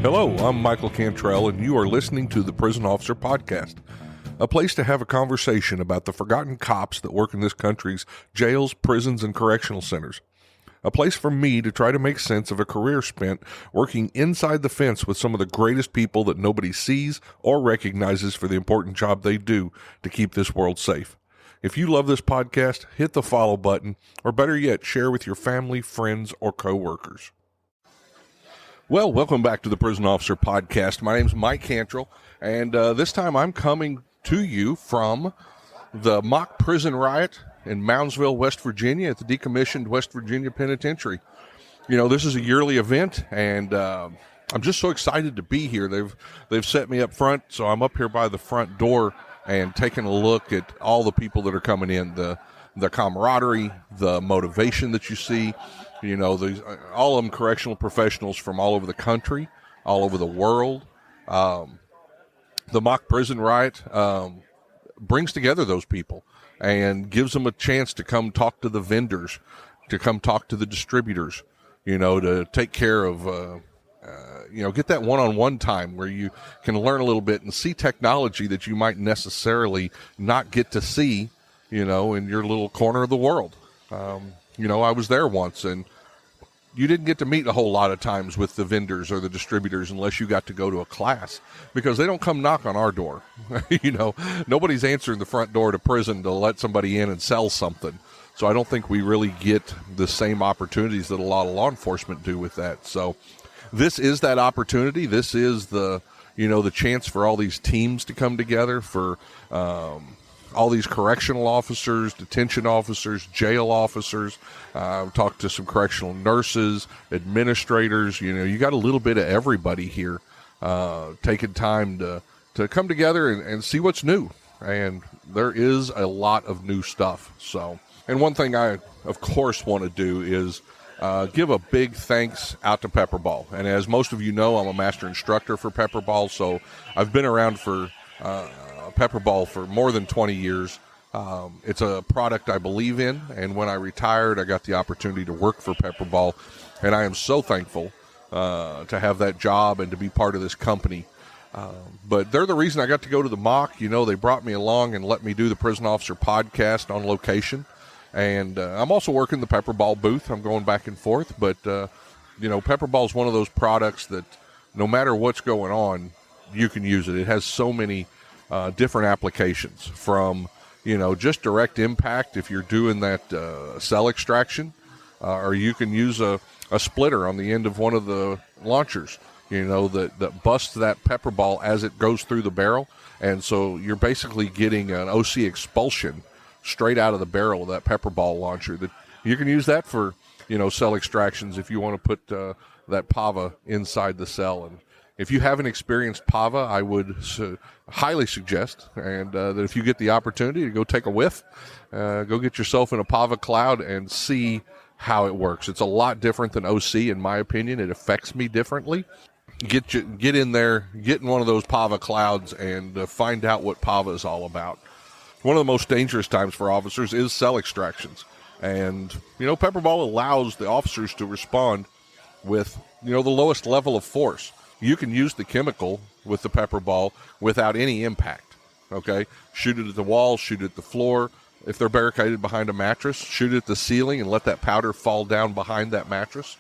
Hello, I'm Michael Cantrell, and you are listening to the Prison Officer Podcast, a place to have a conversation about the forgotten cops that work in this country's jails, prisons, and correctional centers. A place for me to try to make sense of a career spent working inside the fence with some of the greatest people that nobody sees or recognizes for the important job they do to keep this world safe. If you love this podcast, hit the follow button, or better yet, share with your family, friends, or coworkers. Well, welcome back to the Prison Officer Podcast. My name's Mike Cantrell, and this time I'm coming to you from the MOCK Riot in Moundsville, West Virginia, at the decommissioned West Virginia Penitentiary. You know, this is a yearly event, and I'm just so excited to be here. They've set me up front, so I'm up here by the front door and taking a look at all the people that are coming in, the camaraderie, the motivation that you see. You know, all of them correctional professionals from all over the country, all over the world. The MOCK Riot brings together those people and gives them a chance to come talk to the vendors, to come talk to the distributors, you know, to take care of, get that one-on-one time where you can learn a little bit and see technology that you might necessarily not get to see, you know, in your little corner of the world. I was there once, and you didn't get to meet a whole lot of times with the vendors or the distributors unless you got to go to a class, because they don't come knock on our door. You know, nobody's answering the front door to prison to let somebody in and sell something. So I don't think we really get the same opportunities that a lot of law enforcement do with that. So this is that opportunity. This is the chance for all these teams to come together, for all these correctional officers, detention officers, jail officers. I've talked to some correctional nurses, administrators. You know, you got a little bit of everybody here taking time to come together and see what's new. And there is a lot of new stuff. So, and one thing I, of course, want to do is give a big thanks out to Pepperball. And as most of you know, I'm a master instructor for Pepperball, so I've been around for Pepperball for more than 20 years. It's a product I believe in, and when I retired, I got the opportunity to work for Pepperball, and I am so thankful to have that job and to be part of this company. But they're the reason I got to go to the MOCK. You know, they brought me along and let me do the Prison Officer Podcast on location, and I'm also working the Pepperball booth. I'm going back and forth, but Pepperball is one of those products that no matter what's going on, you can use it. It has so many different applications, from, just direct impact if you're doing that cell extraction, or you can use a splitter on the end of one of the launchers, that busts that pepper ball as it goes through the barrel. And so you're basically getting an OC expulsion straight out of the barrel of that pepper ball launcher. That you can use that for, cell extractions if you want to put that PAVA inside the cell. And if you haven't experienced PAVA, I would highly suggest, and that if you get the opportunity to go take a whiff, go get yourself in a PAVA cloud and see how it works. It's a lot different than OC, in my opinion. It affects me differently. Get in there, get in one of those PAVA clouds, and find out what PAVA is all about. One of the most dangerous times for officers is cell extractions, and Pepperball allows the officers to respond with the lowest level of force. You can use the chemical with the pepper ball without any impact, okay? Shoot it at the wall, shoot it at the floor. If they're barricaded behind a mattress, shoot it at the ceiling and let that powder fall down behind that mattress,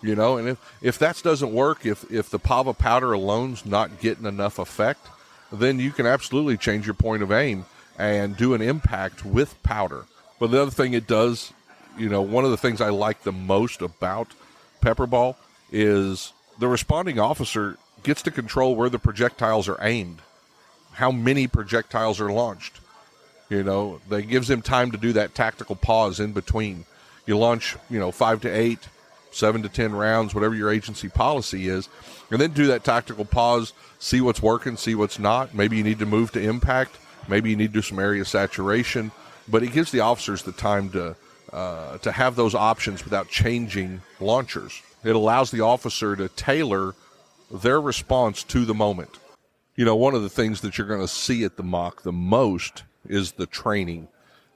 And if that doesn't work, if the PAVA powder alone's not getting enough effect, then you can absolutely change your point of aim and do an impact with powder. But the other thing it does, one of the things I like the most about Pepperball is the responding officer gets to control where the projectiles are aimed, how many projectiles are launched. That gives him time to do that tactical pause in between. You launch, 5 to 8, 7 to 10 rounds, whatever your agency policy is, and then do that tactical pause, see what's working, see what's not. Maybe you need to move to impact. Maybe you need to do some area saturation. But it gives the officers the time to have those options without changing launchers. It allows the officer to tailor their response to the moment. One of the things that you're going to see at the MOCK the most is the training.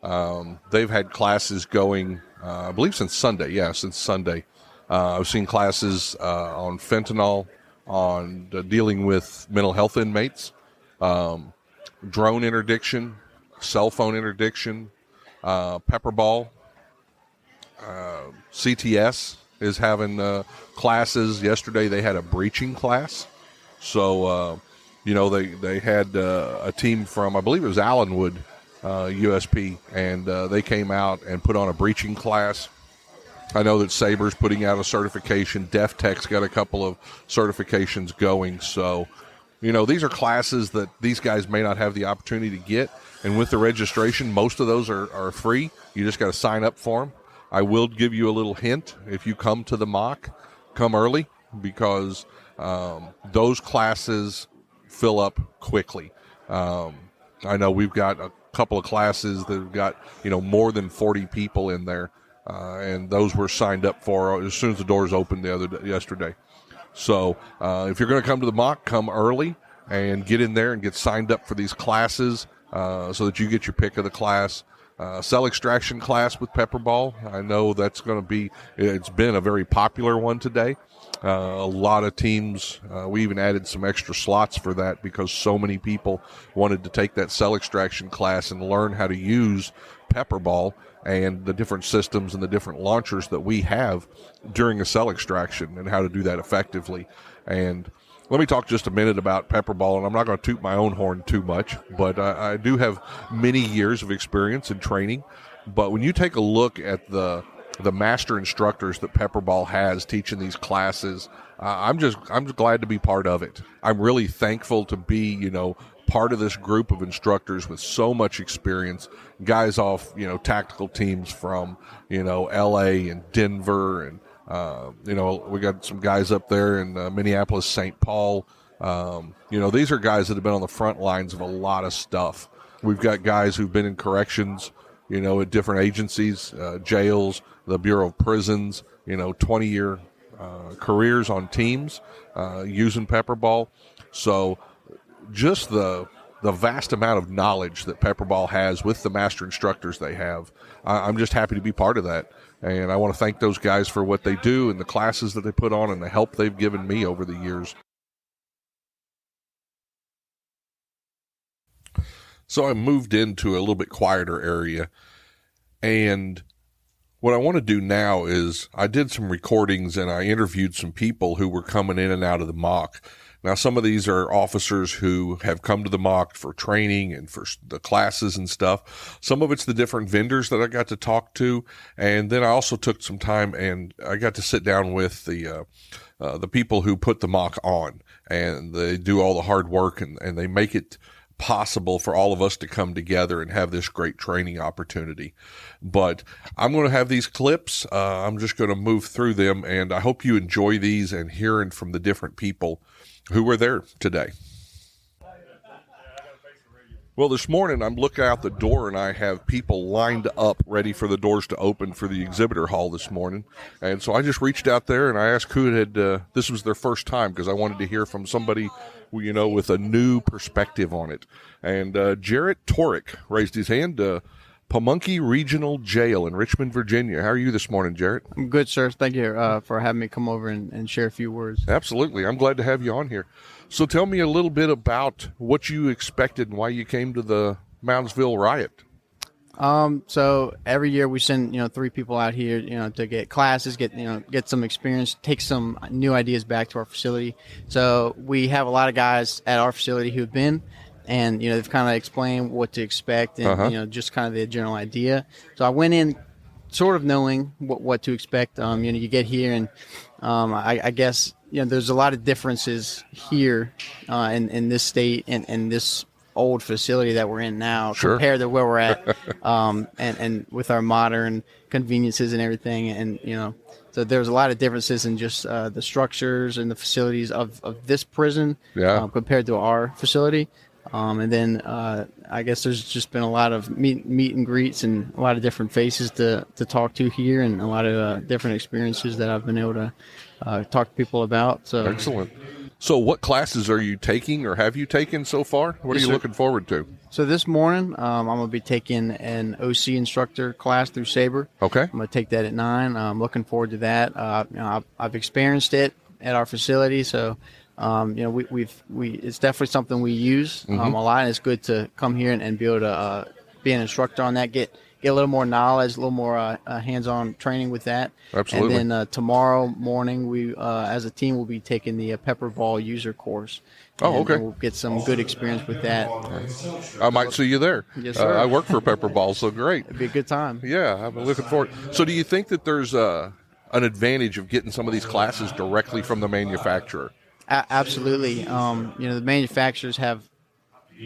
They've had classes going, I believe since Sunday. Yeah, since Sunday. I've seen classes on fentanyl, on dealing with mental health inmates, drone interdiction, cell phone interdiction, pepper ball. CTS is having classes. Yesterday they had a breaching class. So, they had a team from, I believe it was Allenwood, USP, and they came out and put on a breaching class. I know that Saber's putting out a certification. Def Tech's got a couple of certifications going. So, these are classes that these guys may not have the opportunity to get. And with the registration, most of those are free. You just got to sign up for them. I will give you a little hint. If you come to the mock, come early, because those classes fill up quickly. I know we've got a couple of classes that have got, more than 40 people in there. And those were signed up for as soon as the doors opened yesterday. So if you're going to come to the mock, come early and get in there and get signed up for these classes so that you get your pick of the class. Cell extraction class with pepper ball. I know that's going to be, it's been a very popular one today. A lot of teams, we even added some extra slots for that because so many people wanted to take that cell extraction class and learn how to use pepper ball and the different systems and the different launchers that we have during a cell extraction and how to do that effectively. And let me talk just a minute about pepper ball, and I'm not going to toot my own horn too much, but I do have many years of experience in training. But when you take a look at the master instructors that pepper ball has teaching these classes, I'm just glad to be part of it. I'm really thankful to be, part of this group of instructors with so much experience, guys off, tactical teams from, LA and Denver, and we got some guys up there in Minneapolis, St. Paul. These are guys that have been on the front lines of a lot of stuff. We've got guys who've been in corrections, at different agencies, jails, the Bureau of Prisons, 20-year careers on teams using pepper ball. So just the vast amount of knowledge that pepper ball has with the master instructors they have, I'm just happy to be part of that. And I want to thank those guys for what they do and the classes that they put on and the help they've given me over the years. So I moved into a little bit quieter area, and what I want to do now is I did some recordings and I interviewed some people who were coming in and out of the mock. Now, some of these are officers who have come to the mock for training and for the classes and stuff. Some of it's the different vendors that I got to talk to. And then I also took some time and I got to sit down with the people who put the mock on, and they do all the hard work and they make it possible for all of us to come together and have this great training opportunity. But I'm going to have these clips. I'm just going to move through them, and I hope you enjoy these and hearing from the different people who were there today. Well, this morning I'm looking out the door and I have people lined up ready for the doors to open for the exhibitor hall this morning. And so I just reached out there and I asked who had, this was their first time, because I wanted to hear from somebody, with a new perspective on it. And Jarrett Torek raised his hand. Pamunkey Regional Jail in Richmond, Virginia. How are you this morning, Jarrett? I'm good, sir. Thank you for having me come over and share a few words. Absolutely. I'm glad to have you on here. So tell me a little bit about what you expected and why you came to the Moundsville riot. So every year we send, 3 people out here, to get classes, get some experience, take some new ideas back to our facility. So we have a lot of guys at our facility who've been, and, they've kind of explained what to expect and, just kind of the general idea. So I went in sort of knowing what to expect. You get here and, I guess, there's a lot of differences here, in this state and this old facility that we're in now compared to where we're at, and with our modern conveniences and everything. And, so there's a lot of differences in just, the structures and the facilities of this prison, compared to our facility. And then I guess there's just been a lot of meet and greets and a lot of different faces to talk to here, and a lot of different experiences that I've been able to talk to people about. So excellent. So what classes are you taking or have you taken so far? What are you looking forward to? So this morning I'm going to be taking an OC instructor class through Saber. Okay. I'm going to take that at 9. I'm looking forward to that. I've experienced it at our facility, so It's definitely something we use a lot. And it's good to come here and be able to be an instructor on that, get a little more knowledge, a little more hands-on training with that. Absolutely. And then tomorrow morning, we as a team will be taking the pepper ball user course. Oh, okay. And we'll get some good experience with that. I might see you there. Yes, sir. I work for Pepper Ball, so great. It'd be a good time. Yeah, I'm looking forward. So do you think that there's an advantage of getting some of these classes directly from the manufacturer? Absolutely. The manufacturers have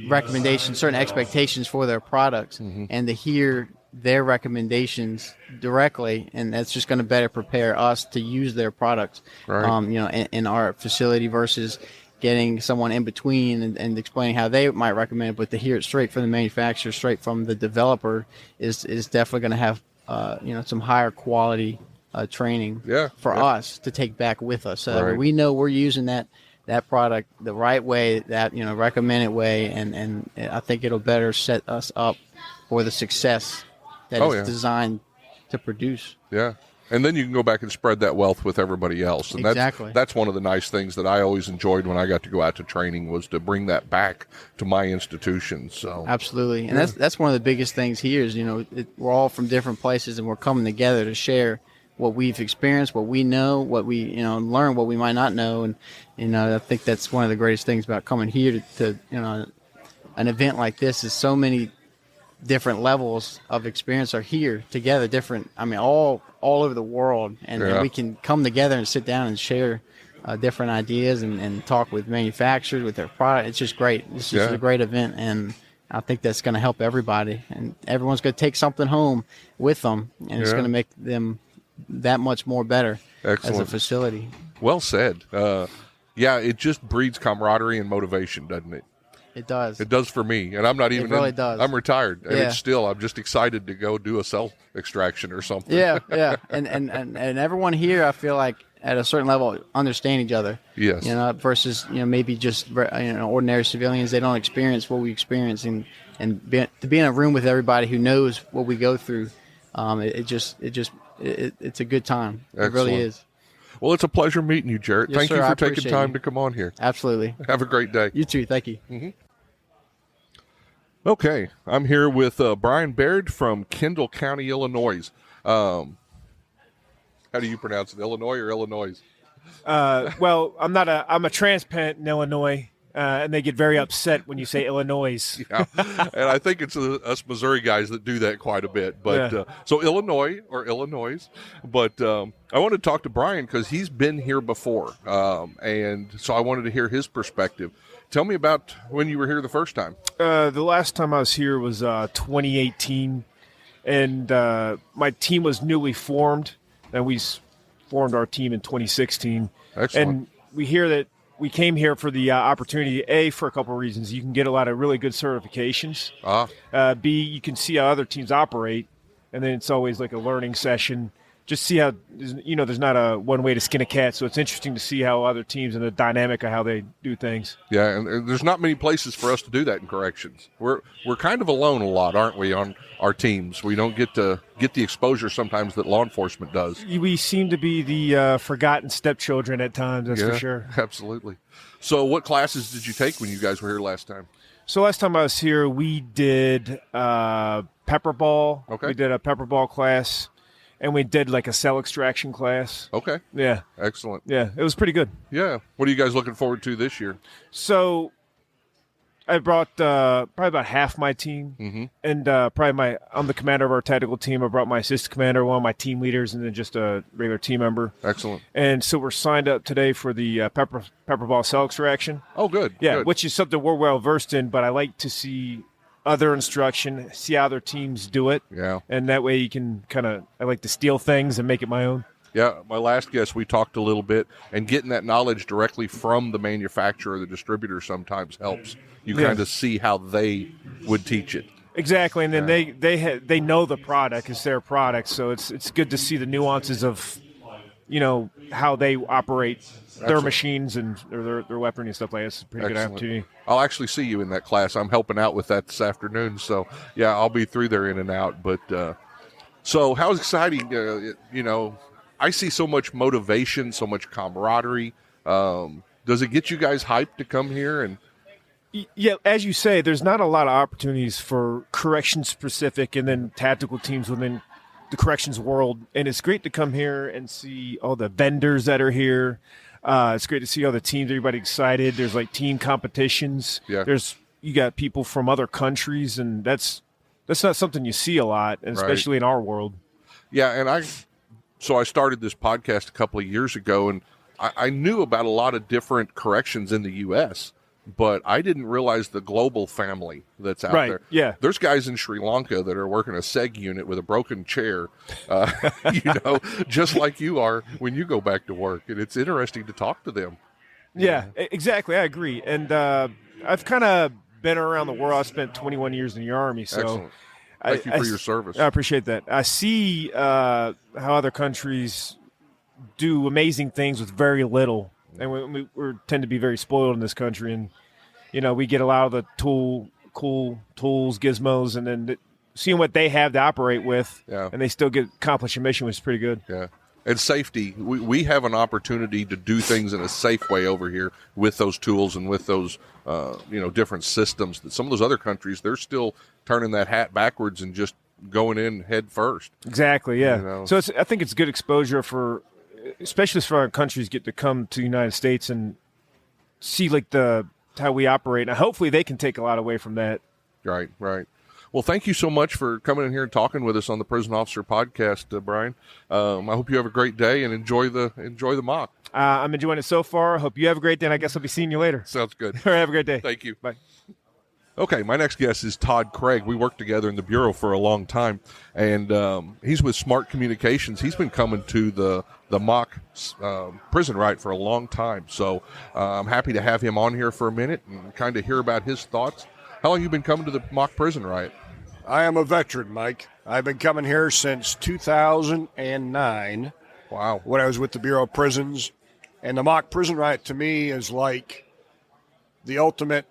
recommendations, certain expectations for their products, and to hear their recommendations directly, and that's just going to better prepare us to use their products. Right. In our facility versus getting someone in between and explaining how they might recommend it, but to hear it straight from the manufacturer, straight from the developer, is definitely going to have some higher quality training for us to take back with us. Right. We know we're using that product the right way, that recommended way, and I think it'll better set us up for the success that it's designed to produce. Yeah. And then you can go back and spread that wealth with everybody else. And exactly. That's one of the nice things that I always enjoyed when I got to go out to training, was to bring that back to my institution. So absolutely. And that's one of the biggest things here is, we're all from different places and we're coming together to share what we've experienced, what we know, what we, learn, what we might not know. And, I think that's one of the greatest things about coming here to an event like this is so many different levels of experience are here together, all over the world, and we can come together and sit down and share different ideas and talk with manufacturers, with their product. It's just great. It's just a great event, and I think that's going to help everybody, and everyone's going to take something home with them, and it's going to make them that much more better. Excellent. As a facility. Well said. It just breeds camaraderie and motivation, doesn't it? It does. It does for me, and I'm not even. It really does. I'm retired, and I'm just excited to go do a cell extraction or something. Yeah, and everyone here, I feel like at a certain level, understand each other. Yes. Versus maybe just ordinary civilians. They don't experience what we experience, and to be in a room with everybody who knows what we go through, it's a good time. Excellent. It really is. Well, it's a pleasure meeting you, Jarrett. Yes, Thank sir, you I for taking appreciate time you. to come on here. Absolutely. Have a great day. You too. Thank you. Mm-hmm. Okay, I'm here with Brian Baird from Kendall County, Illinois. How do you pronounce it, Illinois or Illinois? Well, I'm a transplant in Illinois, and they get very upset when you say Illinois. Yeah, and I think it's us Missouri guys that do that quite a bit. But so Illinois or Illinois. But I wanted to talk to Brian because he's been here before, and so I wanted to hear his perspective. Tell me about when you were here the first time. The last time I was here was 2018, and my team was newly formed, and we formed our team in 2016. Excellent. And we hear that we came here for the opportunity, for a couple of reasons. You can get a lot of really good certifications. B, you can see how other teams operate, and then it's always like a learning session. Just see how, there's not a one way to skin a cat, so it's interesting to see how other teams and the dynamic of how they do things. Yeah, and there's not many places for us to do that in corrections. We're kind of alone a lot, aren't we, on our teams? We don't get the exposure sometimes that law enforcement does. We seem to be the forgotten stepchildren at times, that's for sure. Absolutely. So what classes did you take when you guys were here last time? So last time I was here, we did pepper ball. Okay. We did a pepper ball class. And we did like a cell extraction class. Okay. Yeah. Excellent. Yeah, it was pretty good. Yeah. What are you guys looking forward to this year? So I brought probably about half my team. And I'm the commander of our tactical team. I brought my assistant commander, one of my team leaders, and then just a regular team member. Excellent. And so we're signed up today for the pepper ball cell extraction. Oh, good. Yeah, good. Which is something we're well versed in, but I like to see other instruction, see how other teams do it. Yeah. And that way you can I like to steal things and make it my own. Yeah, my last guest, we talked a little bit, and getting that knowledge directly from the manufacturer, the distributor, sometimes helps. You kind of see how they would teach it. Exactly, and then they know the product, it's their product, so it's good to see the nuances of, how they operate their machines and their weaponry and stuff like that. It's a pretty good opportunity. I'll actually see you in that class. I'm helping out with that this afternoon, so yeah, I'll be through there in and out. But so how exciting! I see so much motivation, so much camaraderie. Does does it get you guys hyped to come here? And yeah, as you say, there's not a lot of opportunities for correction-specific and then tactical teams within the corrections world. And it's great to come here and see all the vendors that are here. It's great to see all the teams, everybody excited. There's like team competitions. Yeah. You got people from other countries, and that's not something you see a lot, and especially in our world. Yeah, and I started this podcast a couple of years ago, and I knew about a lot of different corrections in the U.S., but I didn't realize the global family that's out there. Yeah. There's guys in Sri Lanka that are working a SEG unit with a broken chair, just like you are when you go back to work. And it's interesting to talk to them. Yeah, exactly. I agree. And I've kind of been around the world. I spent 21 years in the Army. So excellent. Thank you for your service. I appreciate that. I see how other countries do amazing things with very little. And we tend to be very spoiled in this country, and we get a lot of the cool tools, gizmos, and then seeing what they have to operate with, and they still accomplish a mission, which is pretty good. Yeah, and safety. We have an opportunity to do things in a safe way over here with those tools and with those different systems. That some of those other countries, they're still turning that hat backwards and just going in head first. Exactly. Yeah. So I think it's good exposure for. Especially for our countries get to come to the United States and see how we operate. And hopefully they can take a lot away from that. Right. Well, thank you so much for coming in here and talking with us on the Prison Officer Podcast, Brian. I hope you have a great day and enjoy the mock. I'm enjoying it so far. I hope you have a great day, and I guess I'll be seeing you later. Sounds good. All right, have a great day. Thank you. Bye. Okay, my next guest is Todd Craig. We worked together in the Bureau for a long time, and he's with Smart Communications. He's been coming to the mock prison riot for a long time, so I'm happy to have him on here for a minute and kind of hear about his thoughts. How long have you been coming to the mock prison riot? I am a veteran, Mike. I've been coming here since 2009. Wow. When I was with the Bureau of Prisons, and the mock prison riot to me is like the ultimate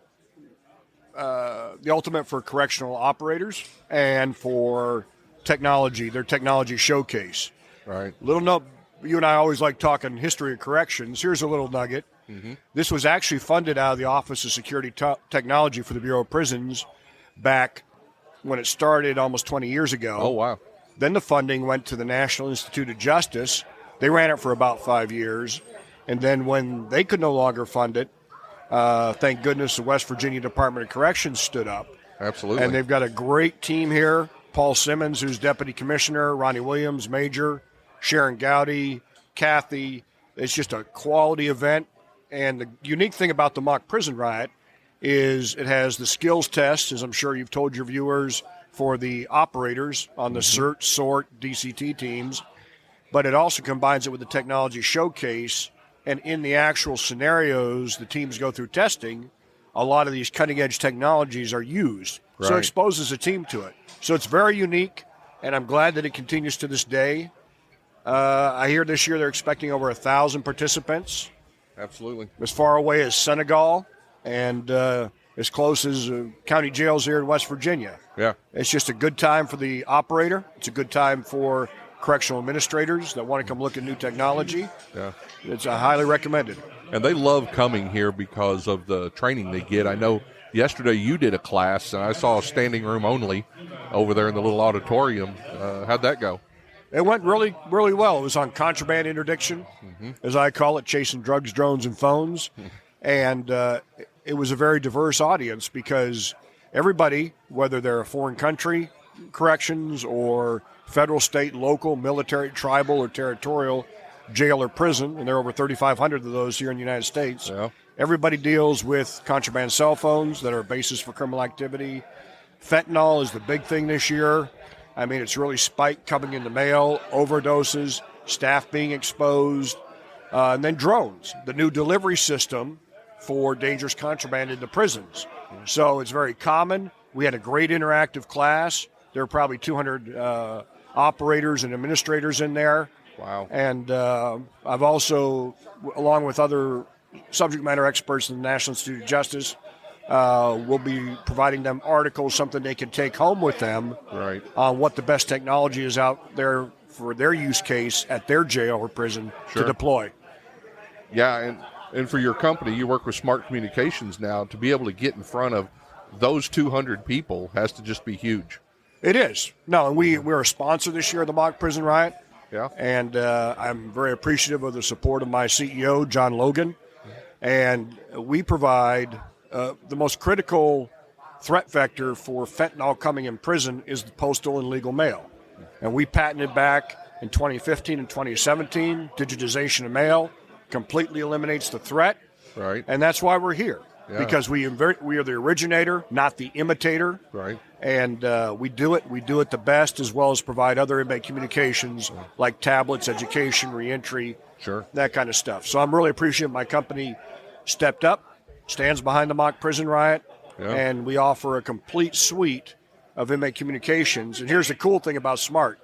for correctional operators and for technology, their technology showcase. Right. You and I always like talking history of corrections. Here's a little nugget. Mm-hmm. This was actually funded out of the Office of Security Technology for the Bureau of Prisons back when it started almost 20 years ago. Oh, wow. Then the funding went to the National Institute of Justice. They ran it for about 5 years. And then when they could no longer fund it, thank goodness the West Virginia Department of Corrections stood up. Absolutely. And they've got a great team here. Paul Simmons, who's Deputy Commissioner, Ronnie Williams, Major, Sharon Gowdy, Kathy. It's just a quality event. And the unique thing about the mock prison riot is it has the skills test, as I'm sure you've told your viewers, for the operators on the CERT, SORT, DCT teams. But it also combines it with the technology showcase. And in the actual scenarios the teams go through testing, a lot of these cutting-edge technologies are used. Right. So it exposes a team to it. So it's very unique, and I'm glad that it continues to this day. I hear this year they're expecting over 1,000 participants. Absolutely. As far away as Senegal and as close as county jails here in West Virginia. Yeah. It's just a good time for the operator. It's a good time for correctional administrators that want to come look at new technology. Yeah. It's highly recommended. And they love coming here because of the training they get. I know yesterday you did a class, and I saw a standing room only over there in the little auditorium. How'd that go? It went really, really well. It was on contraband interdiction, as I call it, chasing drugs, drones, and phones. And it was a very diverse audience because everybody, whether they're a foreign country, corrections, or federal, state, local, military, tribal, or territorial, jail or prison, and there are over 3,500 of those here in the United States. Yeah. Everybody deals with contraband cell phones that are a basis for criminal activity. Fentanyl is the big thing this year. I mean, it's really spiked coming in the mail, overdoses, staff being exposed, and then drones, the new delivery system for dangerous contraband into prisons. So it's very common. We had a great interactive class. There were probably 200 operators and administrators in there. Wow. And I've also, along with other subject matter experts in the National Institute of Justice, will be providing them articles, something they can take home with them on what the best technology is out there for their use case at their jail or prison to deploy. Yeah, and And for your company, you work with Smart Communications now. To be able to get in front of those 200 people has to just be huge. It is. No, and we're a sponsor this year of the Mock Prison Riot. Yeah. And I'm very appreciative of the support of my CEO, John Logan. And we provide the most critical threat vector for fentanyl coming in prison is the postal and legal mail. And we patented back in 2015 and 2017, digitization of mail completely eliminates the threat. Right. And that's why we're here. Yeah. Because we are the originator, not the imitator. Right. And we do it the best, as well as provide other inmate communications like tablets, education, reentry, Sure. that kind of stuff. So I'm really appreciative my company stepped up, stands behind the Mock Prison Riot, and we offer a complete suite of inmate communications. And here's the cool thing about Smart.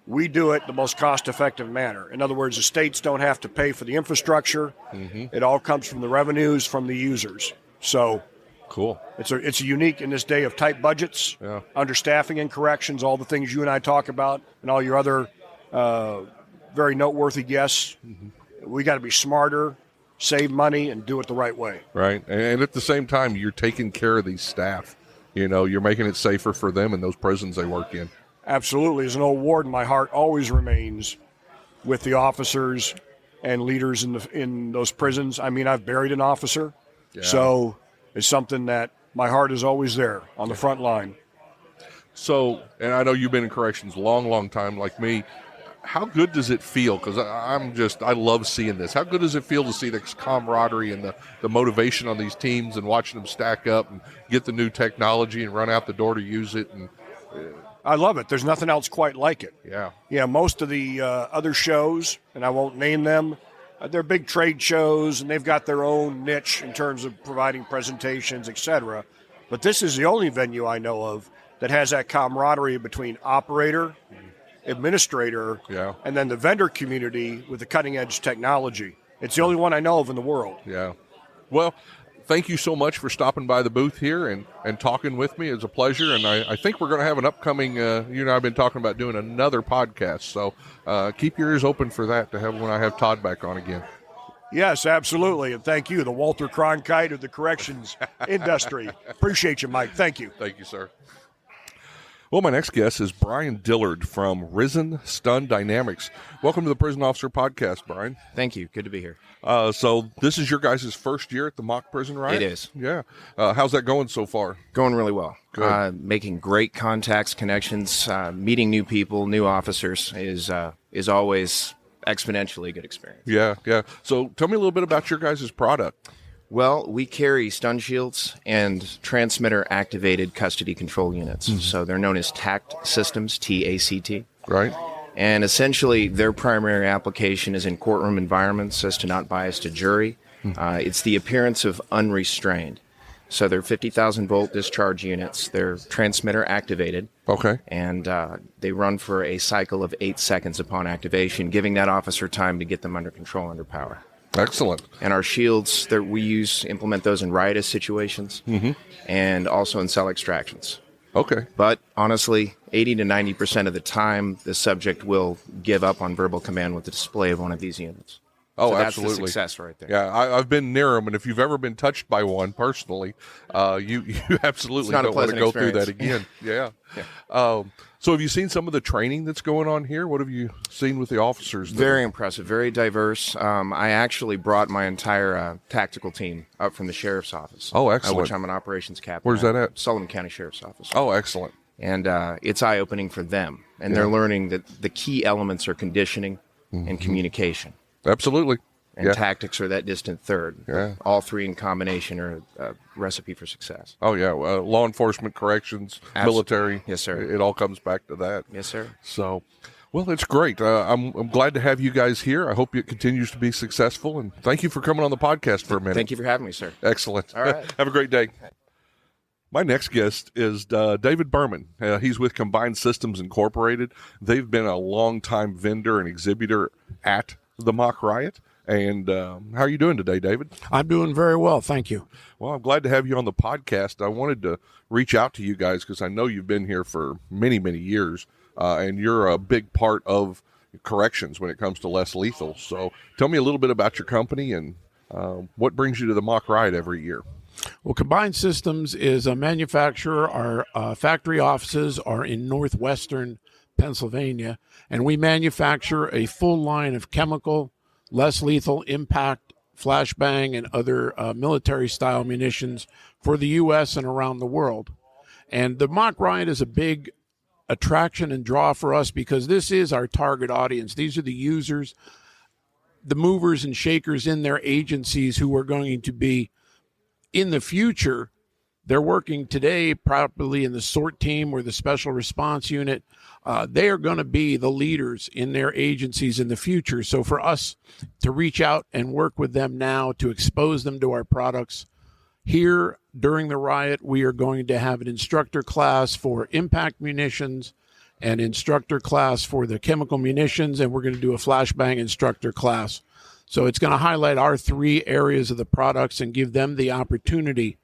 We do it the most cost-effective manner. In other words, the states don't have to pay for the infrastructure. It all comes from the revenues from the users. So cool. It's a unique in this day of tight budgets, understaffing in corrections, all the things you and I talk about, and all your other very noteworthy guests. We got to be smarter, save money, and do it the right way. Right. And at the same time, you're taking care of these staff. You know, you're making it safer for them in those prisons they work in. Absolutely. As an old warden, my heart always remains with the officers and leaders in those prisons. I mean, I've buried an officer, so it's something that my heart is always there on the front line. So, and I know you've been in corrections a long, long time like me. How good does it feel? Because I love seeing this. How good does it feel to see the camaraderie and the motivation on these teams and watching them stack up and get the new technology and run out the door to use it? And I love it. There's nothing else quite like it. Yeah. Most of the other shows, and I won't name them, they're big trade shows, and they've got their own niche in terms of providing presentations, etc. But this is the only venue I know of that has that camaraderie between operator, administrator, and then the vendor community with the cutting-edge technology. It's the only one I know of in the world. Yeah. Well, thank you so much for stopping by the booth here and talking with me. It's a pleasure, and I think we're going to have an upcoming, you and I have been talking about doing another podcast, so keep your ears open for that to have when I have Todd back on again. Yes, absolutely, and thank you, the Walter Cronkite of the corrections industry. Appreciate you, Mike. Thank you. Thank you, sir. Well, my next guest is Brian Dillard from Risen Stun Dynamics. Welcome to the Prison Officer Podcast, Brian. Thank you. Good to be here. So this is your guys' first year at the Mock Prison Riot? It is. Yeah. How's that going so far? Going really well. Good. Making great contacts, connections, meeting new people, new officers is always exponentially good experience. Yeah. So tell me a little bit about your guys' product. Well, we carry stun shields and transmitter-activated custody control units. So they're known as TACT systems, T-A-C-T. Right. And essentially, their primary application is in courtroom environments as to not bias a jury. It's the appearance of unrestrained. So they're 50,000-volt discharge units. They're transmitter-activated. Okay. And they run for a cycle of 8 seconds upon activation, giving that officer time to get them under control, under power. Excellent. And our shields that we use implement those in riotous situations and also in cell extractions. Okay. But honestly, 80 to 90% of the time, the subject will give up on verbal command with the display of one of these units. Oh, so absolutely. That's the success right there. Yeah, I've been near them, and if you've ever been touched by one personally, you absolutely don't want to go through that again. Yeah. So have you seen some of the training that's going on here? What have you seen with the officers? Very impressive, very diverse. I actually brought my entire tactical team up from the sheriff's office. Oh, excellent. Which I'm an operations captain. Where's that at? Sullivan County Sheriff's Office. Oh, excellent. And it's eye-opening for them. And they're learning that the key elements are conditioning and communication. Absolutely. And tactics are that distant third. Yeah. All three in combination are a recipe for success. Oh, yeah. Law enforcement, corrections, military. Yes, sir. It all comes back to that. Yes, sir. So, well, it's great. I'm glad to have you guys here. I hope it continues to be successful. And thank you for coming on the podcast for a minute. Thank you for having me, sir. Excellent. All right. Have a great day. My next guest is David Berman. He's with Combined Systems Incorporated. They've been a long-time vendor and exhibitor at the Mock Riot. And how are you doing today, David? I'm doing very well, thank you. Well, I'm glad to have you on the podcast. I wanted to reach out to you guys because I know you've been here for many, many years, and you're a big part of corrections when it comes to less lethal. So tell me a little bit about your company and What brings you to the MOCK Riot every year? Well, Combined Systems is a manufacturer. Our factory offices are in northwestern Pennsylvania, and we manufacture a full line of chemical, less lethal impact, flashbang, and other military-style munitions for the U.S. and around the world. And the MOCK Riot is a big attraction and draw for us because this is our target audience. These are the users, the movers and shakers in their agencies who are going to be in the future. They're working today probably in the SORT team or the special response unit. They are going to be the leaders in their agencies in the future. So for us to reach out and work with them now to expose them to our products, here during the riot, we are going to have an instructor class for impact munitions, an instructor class for the chemical munitions, and we're going to do a flashbang instructor class. So it's going to highlight our 3 areas of the products and give them the opportunity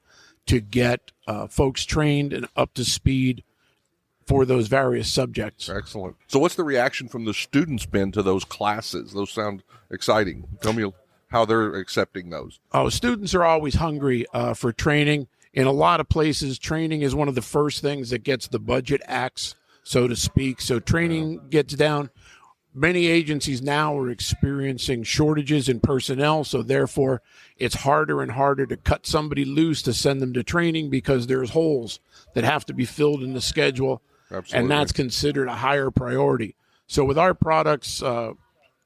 to get folks trained and up to speed for those various subjects. Excellent. So what's the reaction from the students been to those classes? Those sound exciting. Tell me how they're accepting those. Oh, students are always hungry for training. In a lot of places, training is one of the first things that gets the budget axe, so to speak. So training gets down. Many agencies now are experiencing shortages in personnel, so therefore it's harder and harder to cut somebody loose to send them to training because there's holes that have to be filled in the schedule. Absolutely. And that's considered a higher priority. So with our products,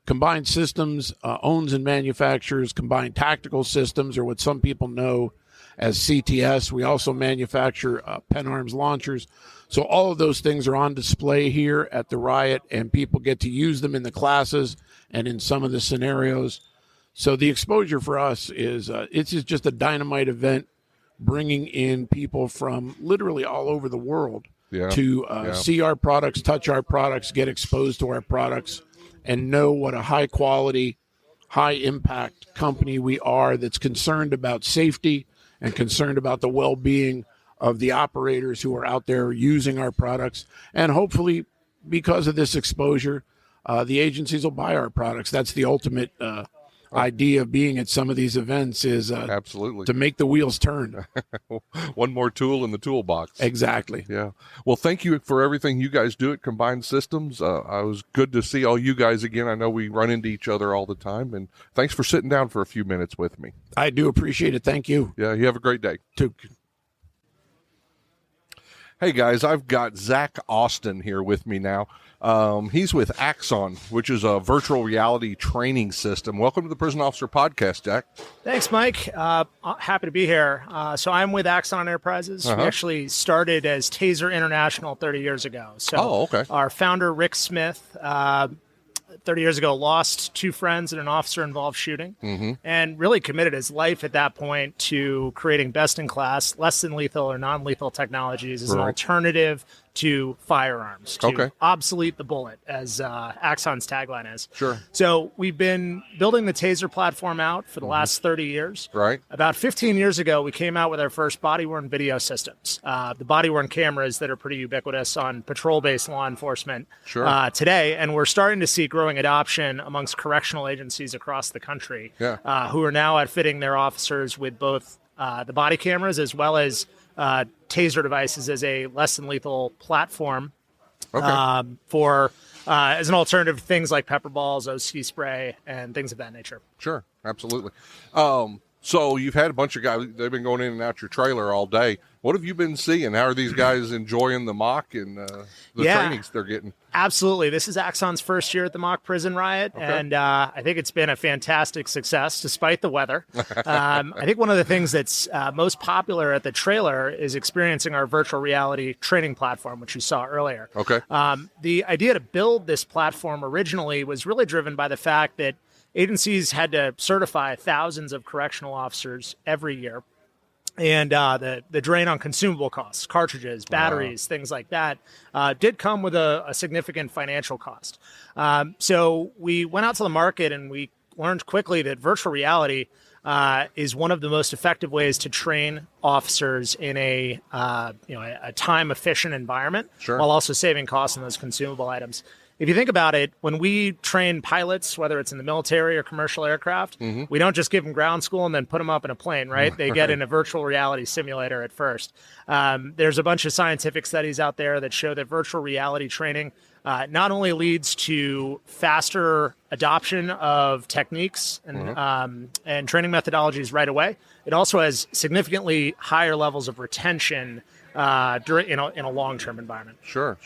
Combined Systems owns and manufactures Combined Tactical Systems, or what some people know as CTS. We also manufacture Pen Arms launchers. So all of those things are on display here at the riot, and people get to use them in the classes and in some of the scenarios. So the exposure for us is it's just a dynamite event, bringing in people from literally all over the world to see our products, touch our products, get exposed to our products, and know what a high quality, high impact company we are that's concerned about safety and concerned about the well-being of the operators who are out there using our products. And hopefully, because of this exposure, the agencies will buy our products. That's the ultimate idea of being at some of these events, is absolutely to make the wheels turn. One more tool in the toolbox. Exactly. Yeah. Well, thank you for everything you guys do at Combined Systems. I was good to see all you guys again. I know we run into each other all the time, and thanks for sitting down for a few minutes with me. I do appreciate it. Thank you. Yeah. You have a great day. Hey guys, I've got Zach Austin here with me now. He's with Axon, which is a virtual reality training system. Welcome to the Prison Officer Podcast, Jack. Thanks, Mike. Happy to be here. So I'm with Axon Enterprises. We actually started as Taser International 30 years ago. So our founder, Rick Smith, 30 years ago, lost 2 friends in an officer-involved shooting, and really committed his life at that point to creating best-in-class, less-than-lethal or non-lethal technologies as an alternative to firearms, to obsolete the bullet, as Axon's tagline is. Sure. So we've been building the Taser platform out for the last 30 years. Right. About 15 years ago, we came out with our first body-worn video systems, the body-worn cameras that are pretty ubiquitous on patrol-based law enforcement today, and we're starting to see growing adoption amongst correctional agencies across the country who are now outfitting their officers with both the body cameras as well as Taser devices as a less than lethal platform for as an alternative to things like pepper balls, OC spray, and things of that nature. Sure, absolutely. So you've had a bunch of guys, they've been going in and out your trailer all day. What have you been seeing? How are these guys enjoying the MOCK and the trainings they're getting? Absolutely. This is Axon's first year at the MOCK Prison Riot, and I think it's been a fantastic success despite the weather. I think one of the things that's most popular at the trailer is experiencing our virtual reality training platform, which you saw earlier. The idea to build this platform originally was really driven by the fact that agencies had to certify thousands of correctional officers every year. And the drain on consumable costs, cartridges, batteries, things like that, did come with a significant financial cost. So we went out to the market and we learned quickly that virtual reality is one of the most effective ways to train officers in a time-efficient environment while also saving costs on those consumable items. if you think about it, when we train pilots, whether it's in the military or commercial aircraft, we don't just give them ground school and then put them up in a plane, right? They get in a virtual reality simulator at first. There's a bunch of scientific studies out there that show that virtual reality training not only leads to faster adoption of techniques and training methodologies right away, it also has significantly higher levels of retention in a long-term environment. Sure.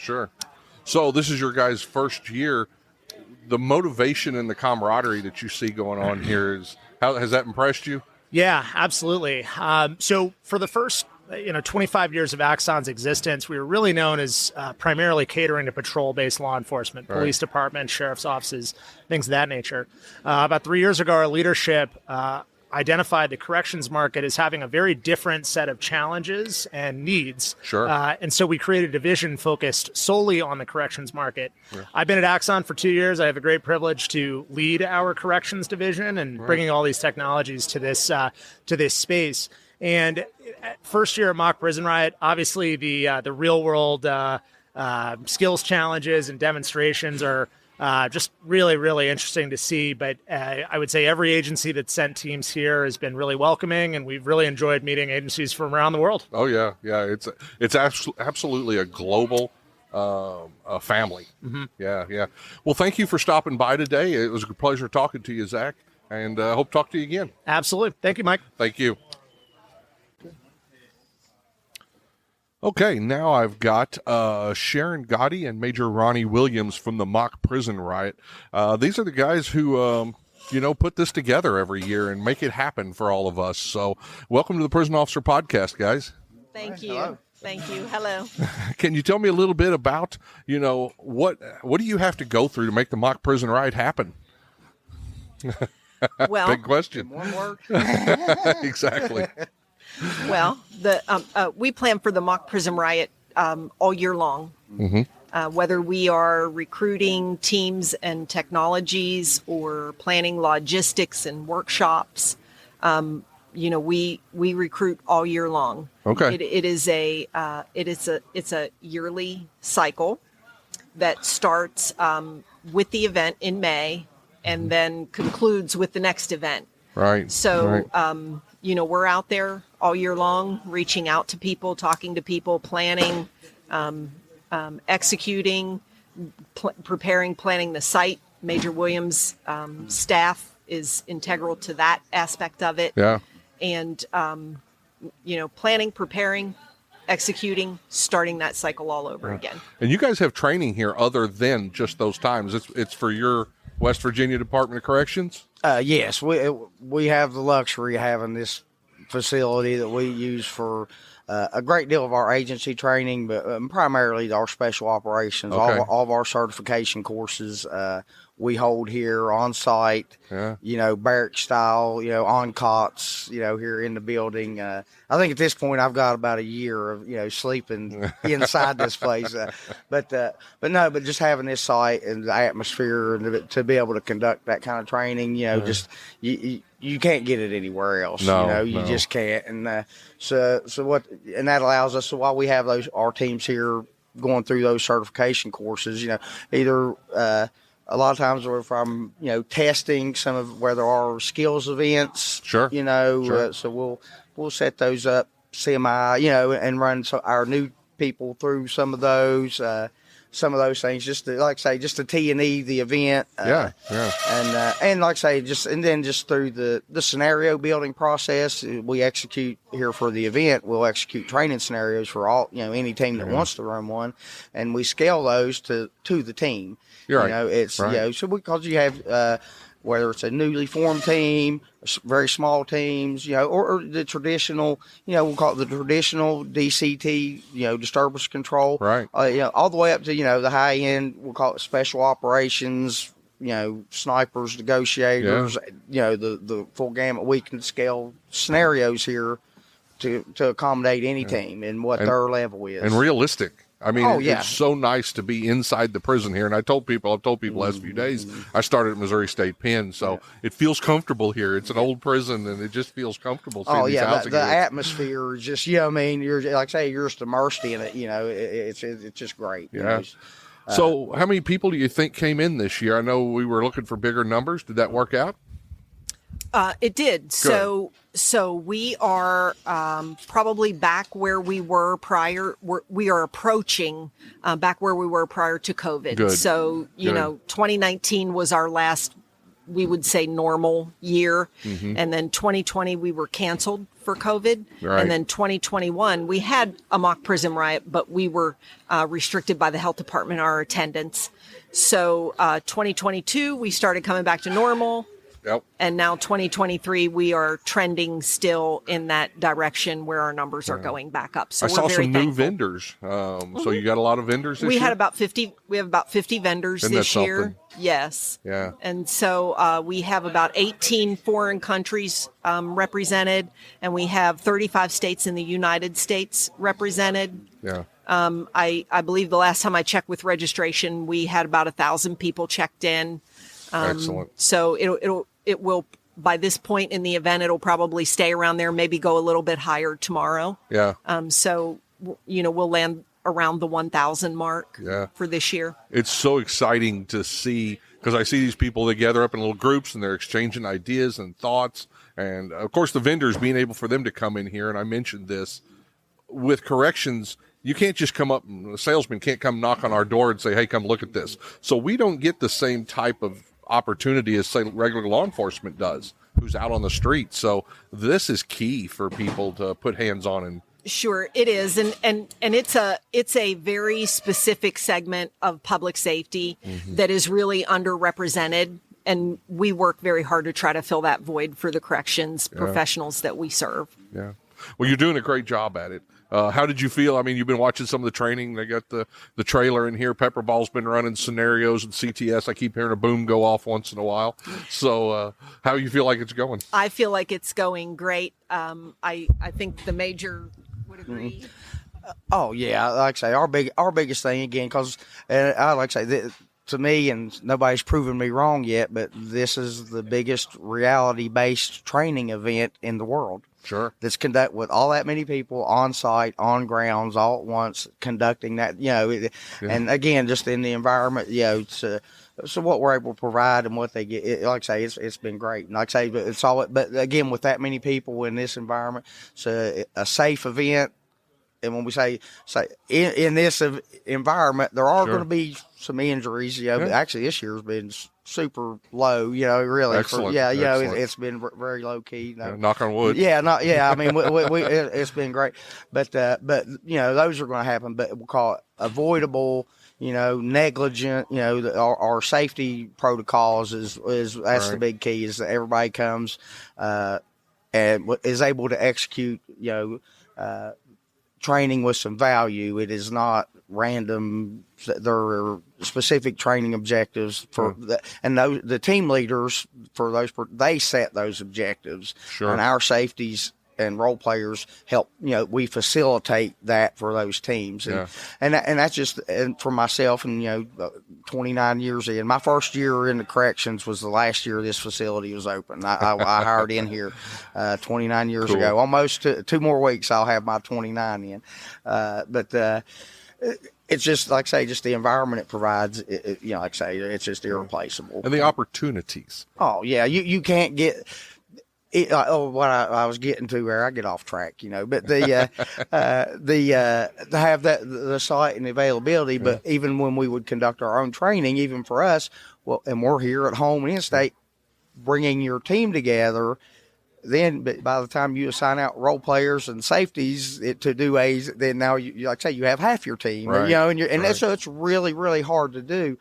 So this is your guys' first year. The motivation and the camaraderie that you see going on here has that impressed you? Yeah, absolutely. So for the first 25 years of Axon's existence, we were really known as primarily catering to patrol-based law enforcement, police departments, sheriff's offices, things of that nature. About 3 years ago, our leadership identified the corrections market as having a very different set of challenges and needs. Sure. And so we created a division focused solely on the corrections market. Yeah. I've been at Axon for 2 years. I have a great privilege to lead our corrections division and bringing all these technologies to this space. And first year at MOCK Prison Riot, obviously the real world skills challenges and demonstrations are just really, really interesting to see. But I would say every agency that sent teams here has been really welcoming, and we've really enjoyed meeting agencies from around the world. Oh yeah. It's absolutely a global family. Mm-hmm. Yeah. Well, thank you for stopping by today. It was a pleasure talking to you, Zach, and I hope to talk to you again. Absolutely. Thank you, Mike. Thank you. Okay, now I've got Sharon Gotti and Major Ronnie Williams from the MOCK Prison Riot. These are the guys who, put this together every year and make it happen for all of us. So welcome to the Prison Officer Podcast, guys. Thank you. Hello. Thank you. Hello. Can you tell me a little bit about, what do you have to go through to make the MOCK Prison Riot happen? Well, big question. One word. Exactly. Well, we plan for the MOCK Prison Riot all year long. Mm-hmm. Whether we are recruiting teams and technologies or planning logistics and workshops, we recruit all year long. Okay. It's a yearly cycle that starts with the event in May and then concludes with the next event. Right. So, we're out there all year long, reaching out to people, talking to people, planning, executing, planning the site. Major Williams' staff is integral to that aspect of it. Yeah. And, planning, preparing, executing, starting that cycle all over again. And you guys have training here other than just those times. It's for your West Virginia Department of Corrections? Yes, we have the luxury of having this facility that we use for a great deal of our agency training, but primarily our special operations. Okay. All of our certification courses we hold here on site, barrack style, on cots, here in the building. I think at this point I've got about a year of, sleeping inside this place. But just having this site and the atmosphere and to be able to conduct that kind of training, you can't get it anywhere else. No, you just can't. And so that allows us, so while we have our teams here going through those certification courses, either a lot of times if I'm, testing some of where there are skills events, sure. So we'll set those up semi, and run our new people through some of those things, just to, like I say, just to T&E the event. And like I say, just through the scenario building process, we execute here for the event. We'll execute training scenarios for all, any team that wants to run one, and we scale those to the team. You're right. It's right. So because you have whether it's a newly formed team, very small teams, or the traditional, we'll call it the traditional DCT, disturbance control, right? All the way up to the high end, we'll call it special operations, snipers, negotiators, the full gamut. We can scale scenarios here to accommodate any team and what their level is, and realistic. I mean, it's so nice to be inside the prison here. And I've told people last few days, I started at Missouri State Pen, so it feels comfortable here. It's an old prison, and it just feels comfortable. The atmosphere is just, you're like I say, you're just immersed in it. It's just great. Yeah. So how many people do you think came in this year? I know we were looking for bigger numbers. Did that work out? It did. So we are probably back where we were prior. We are approaching back where we were prior to COVID. Good. So, you know, 2019 was our last, we would say, normal year. And then 2020, we were canceled for COVID. Right. And then 2021, we had a mock prison riot, but we were restricted by the health department, our attendance. So 2022, we started coming back to normal. Yep. And now 2023, we are trending still in that direction where our numbers are going back up. So I saw we're very some thankful. new vendors. So you got a lot of vendors this We year? had about 50. We have about 50 vendors Isn't that this year. something? Yes. Yeah. And so we have about 18 foreign countries represented, and we have 35 states in the United States represented. Yeah. I believe the last time I checked with registration, we had about 1,000 people checked in. Excellent. So it will, by this point in the event, it'll probably stay around there, maybe go a little bit higher tomorrow. Yeah. So, you know, we'll land around the 1,000 mark for this year. It's so exciting to see, because I see these people, they gather up in little groups and they're exchanging ideas and thoughts. And of course, the vendors, being able for them to come in here. And I mentioned this with corrections, you can't just come up, a salesman can't come knock on our door and say, hey, come look at this. So we don't get the same type of opportunity as, say, regular law enforcement does, who's out on the street. So this is key for people to put hands on. And Sure, it is, and it's a very specific segment of public safety that is really underrepresented, and we work very hard to try to fill that void for the corrections professionals that we serve. Yeah, well, you're doing a great job at it. How did you feel? I mean, you've been watching some of the training. They got the trailer in here. Pepperball's been running scenarios and CTS. I keep hearing a boom go off once in a while. So how you feel like it's going? I feel like it's going great. I think the major would agree. Oh yeah, like I say, our biggest thing again, because I like to say to me, and nobody's proven me wrong yet, but this is the biggest reality-based training event in the world. Sure. That's conduct with all that many people on site, on grounds, all at once, conducting that, and again, just in the environment, so what we're able to provide and what they get, like I say, it's been great. And like I say, it's all, but again, with that many people in this environment, it's a safe event. And when we say in this environment, there are going to be some injuries. But actually, this year's been super low. Really. Excellent. Excellent. It's been very low key. Knock on wood. I mean, it's been great. But those are going to happen. But we'll call it avoidable. Negligent. Our safety protocols is that's the big key. Is that everybody comes and is able to execute. Training with some value. It is not random. There are specific training objectives for and the team leaders for those. They set those objectives, and our safeties and role players help. We facilitate that for those teams, and that's just for myself. And 29 years in, my first year in the corrections was the last year this facility was open. I hired in here 29 years ago. Almost 2 more weeks, I'll have my 29 in. But it's just like I say, just the environment it provides. Like I say, it's just irreplaceable. And the opportunities. Oh yeah, you can't get. What I was getting to where I get off track, but to have the site and the availability, but even when we would conduct our own training, even for us, and we're here at home and in state, bringing your team together, then by the time you assign out role players and safeties to do A's, then now you like I say, you have half your team, so it's really, really hard to do.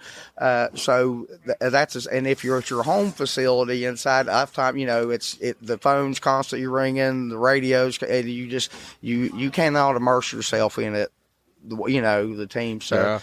So that's, and if you're at your home facility inside time, the phone's constantly ringing, the radios, and you cannot immerse yourself in it. The team. So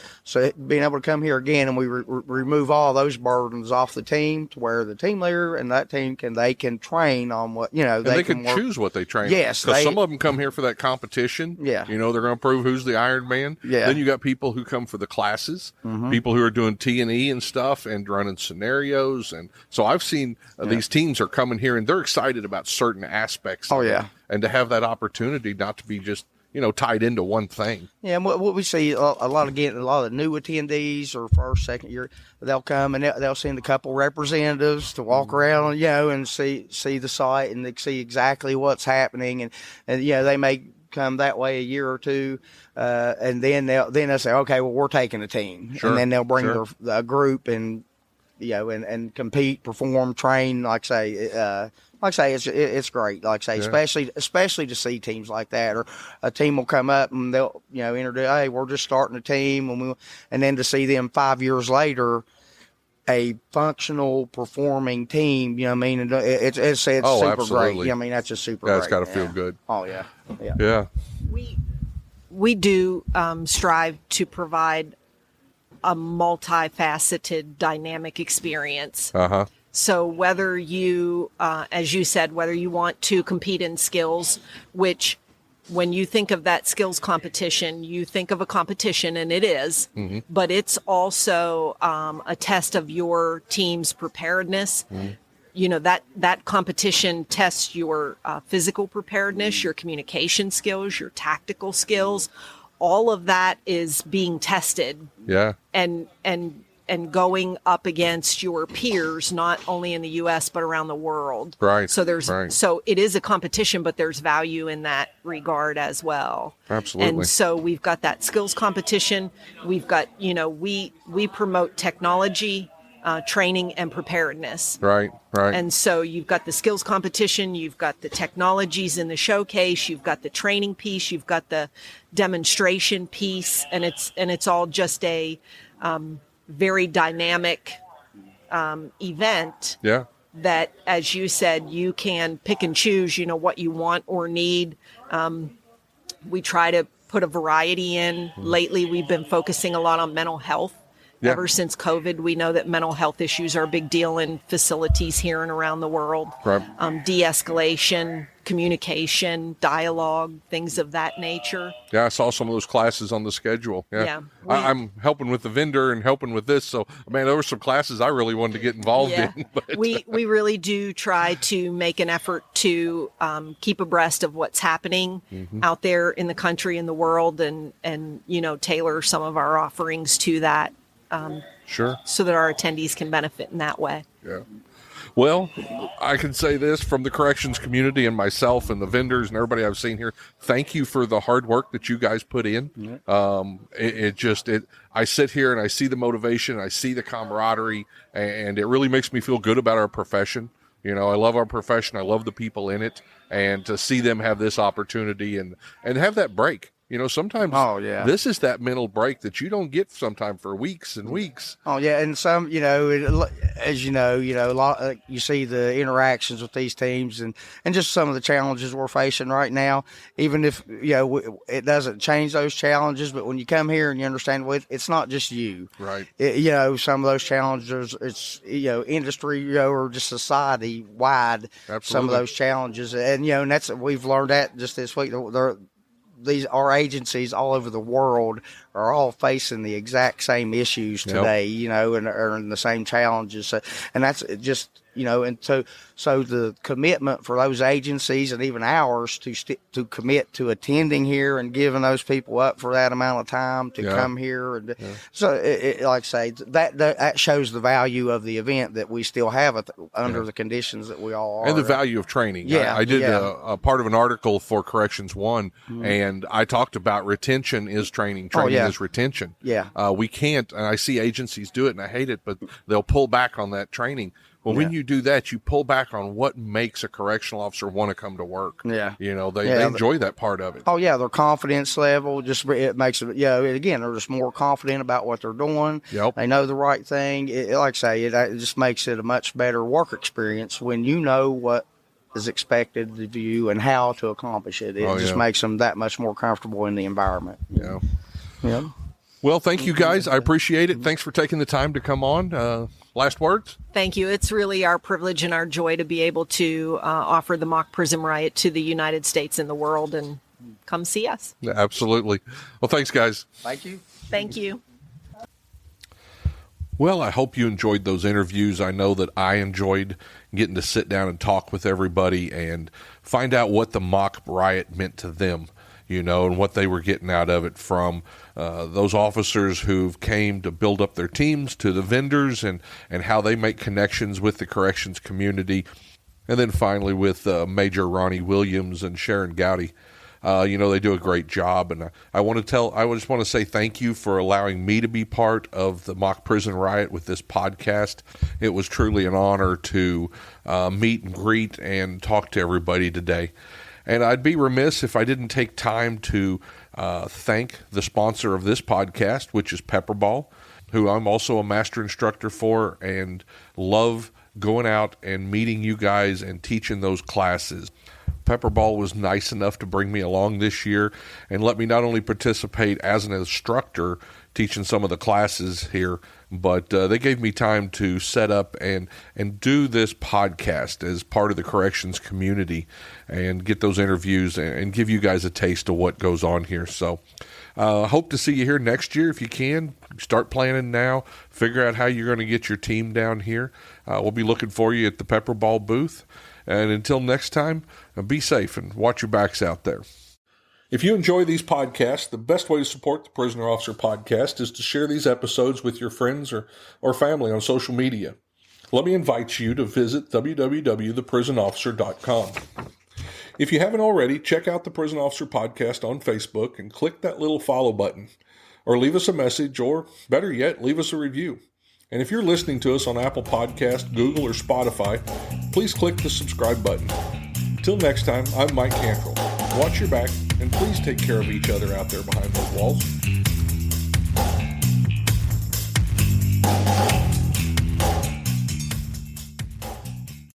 being able to come here again and we remove all those burdens off the team to where the team leader and that team can train on what, and they can choose what they train. Yes. Because some of them come here for that competition. Yeah. They're going to prove who's the Iron Man. Yeah. Then you got people who come for the classes, people who are doing T&E and stuff and running scenarios. And so I've seen these teams are coming here and they're excited about certain aspects. Oh, yeah. And to have that opportunity not to be just, tied into one thing. Yeah, and what we see a lot of new attendees or first, second year, they'll come and they'll send a couple representatives to walk around, and see the site and they see exactly what's happening, and they may come that way a year or two, and then they'll say, okay, well, we're taking a team, Sure. and then they'll bring a group and and compete, perform, train. Like I say, it's great. Like I say, especially to see teams like that, or a team will come up and they'll introduce, hey, we're just starting a team, and then to see them 5 years later, a functional performing team. It's super absolutely. great. That's just super. That's great. got to feel good. Oh yeah. Yeah. We do strive to provide a multifaceted, dynamic experience. So whether you, as you said, whether you want to compete in skills, which when you think of that skills competition, you think of a competition, and it is, but it's also a test of your team's preparedness. That competition tests your physical preparedness, your communication skills, your tactical skills. All of that is being tested. Yeah. And going up against your peers, not only in the U.S. but around the world. Right. So so it is a competition, but there's value in that regard as well. Absolutely. And so we've got that skills competition. We've got we promote technology, training, and preparedness. Right. And so you've got the skills competition, you've got the technologies in the showcase, you've got the training piece, you've got the demonstration piece, and it's all just a very dynamic event. Yeah. That, as you said, you can pick and choose, what you want or need. We try to put a variety in. Lately, we've been focusing a lot on mental health. Yeah. Ever since COVID, we know that mental health issues are a big deal in facilities here and around the world. Right. De-escalation, communication, dialogue, things of that nature. Yeah, I saw some of those classes on the schedule. Yeah. I'm helping with the vendor and helping with this. So, man, there were some classes I really wanted to get involved in. But we really do try to make an effort to keep abreast of what's happening out there in the country and the world, and tailor some of our offerings to that. Sure. So that our attendees can benefit in that way. Yeah. Well, I can say this from the corrections community and myself and the vendors and everybody I've seen here. Thank you for the hard work that you guys put in. I sit here and I see the motivation, I see the camaraderie, and it really makes me feel good about our profession. I love our profession. I love the people in it, and to see them have this opportunity and have that break. Sometimes this is that mental break that you don't get sometimes for weeks and weeks. Oh yeah, and some, as a lot, you see the interactions with these teams and just some of the challenges we're facing right now. Even if it doesn't change those challenges, but when you come here and you understand it's not just you, right? Some of those challenges, it's industry, or just society wide. Absolutely. Some of those challenges, and and we've learned that just this week. Our agencies all over the world are all facing the exact same issues today, and are in the same challenges. And that's just, and so the commitment for those agencies and even ours to commit to attending here and giving those people up for that amount of time to come here. And so like I say, that shows the value of the event that we still have under the conditions that we all are. And the value of training. I did a part of an article for Corrections 1, and I talked about retention is training. Training is retention. Yeah. We can't, and I see agencies do it, and I hate it, but they'll pull back on that training. Well, when you do that, you pull back on what makes a correctional officer want to come to work. Yeah. They enjoy that part of it. Oh, yeah. Their confidence level it makes it, again, they're just more confident about what they're doing. Yep. They know the right thing. Like I say, it just makes it a much better work experience when you know what is expected of you and how to accomplish it. It just makes them that much more comfortable in the environment. Yeah. Yeah. Well, thank you guys. I appreciate it. Thanks for taking the time to come on. Last words? Thank you. It's really our privilege and our joy to be able to offer the Mock Prison Riot to the United States and the world, and come see us. Yeah, absolutely. Well, thanks, guys. Thank you. Thank you. Well, I hope you enjoyed those interviews. I know that I enjoyed getting to sit down and talk with everybody and find out what the Mock Riot meant to them. and what they were getting out of it, from those officers who've came to build up their teams, to the vendors and how they make connections with the corrections community. And then finally with Major Ronnie Williams and Sharon Gowdy. They do a great job, and I just want to say thank you for allowing me to be part of the Mock Prison Riot with this podcast. It was truly an honor to meet and greet and talk to everybody today. And I'd be remiss if I didn't take time to thank the sponsor of this podcast, which is Pepperball, who I'm also a master instructor for, and love going out and meeting you guys and teaching those classes. Pepperball was nice enough to bring me along this year and let me not only participate as an instructor teaching some of the classes here, but they gave me time to set up and do this podcast as part of the corrections community and get those interviews and give you guys a taste of what goes on here. So hope to see you here next year if you can. Start planning now. Figure out how you're going to get your team down here. We'll be looking for you at the Pepperball booth. And until next time, be safe and watch your backs out there. If you enjoy these podcasts, the best way to support the Prisoner Officer Podcast is to share these episodes with your friends or family on social media. Let me invite you to visit www.theprisonofficer.com. If you haven't already, check out the Prison Officer Podcast on Facebook and click that little follow button. Or leave us a message, or better yet, leave us a review. And if you're listening to us on Apple Podcast, Google, or Spotify, please click the subscribe button. Until next time, I'm Mike Cantrell. Watch your back, and please take care of each other out there behind those walls.